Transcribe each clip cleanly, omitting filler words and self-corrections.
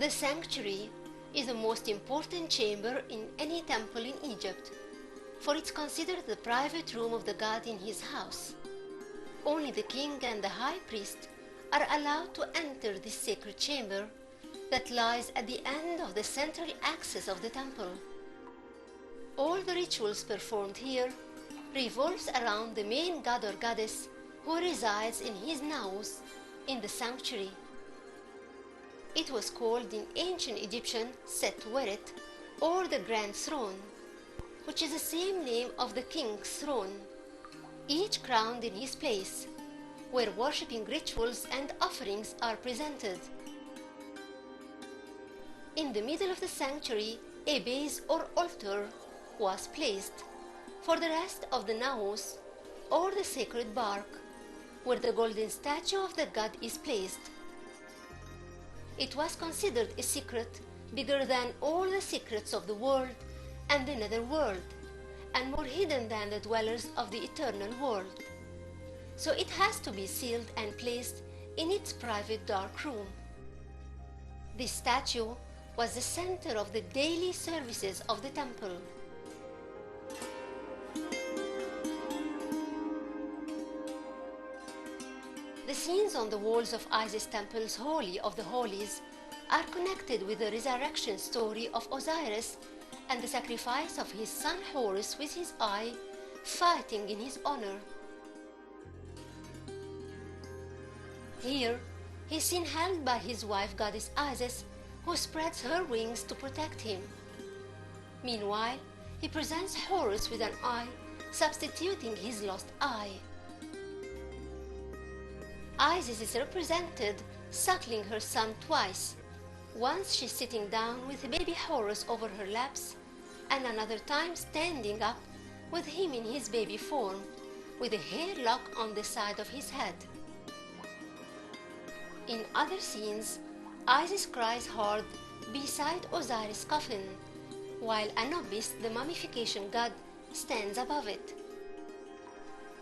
The sanctuary is the most important chamber in any temple in Egypt, for it's considered the private room of the god in his house. Only the king and the high priest are allowed to enter this sacred chamber that lies at the end of the central axis of the temple. All the rituals performed here revolves around the main god or goddess who resides in his naus in the sanctuary. It was called in ancient Egyptian Set Weret, or the Grand Throne, which is the same name of the king's throne, each crowned in his place, where worshipping rituals and offerings are presented. In the middle of the sanctuary, a base or altar was placed for the rest of the naos, or the sacred bark, where the golden statue of the god is placed. It was considered a secret bigger than all the secrets of the world and the nether world, and more hidden than the dwellers of the eternal world. So it has to be sealed and placed in its private dark room. This statue was the center of the daily services of the temple. The scenes on the walls of Isis Temple's Holy of the Holies are connected with the resurrection story of Osiris and the sacrifice of his son Horus with his eye, fighting in his honor. Here, he is seen held by his wife goddess Isis, who spreads her wings to protect him. Meanwhile, he presents Horus with an eye, substituting his lost eye. Isis is represented suckling her son twice. Once she's sitting down with baby Horus over her laps, and another time standing up with him in his baby form, with a hair lock on the side of his head. In other scenes, Isis cries hard beside Osiris' coffin, while Anubis, the mummification god, stands above it.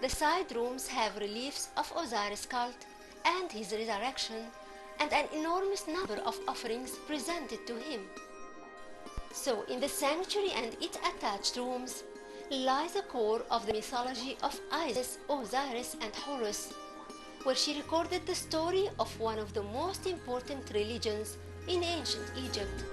The side rooms have reliefs of Osiris' cult and his resurrection, and an enormous number of offerings presented to him. So in the sanctuary and its attached rooms lies the core of the mythology of Isis, Osiris, and Horus, where she recorded the story of one of the most important religions in ancient Egypt.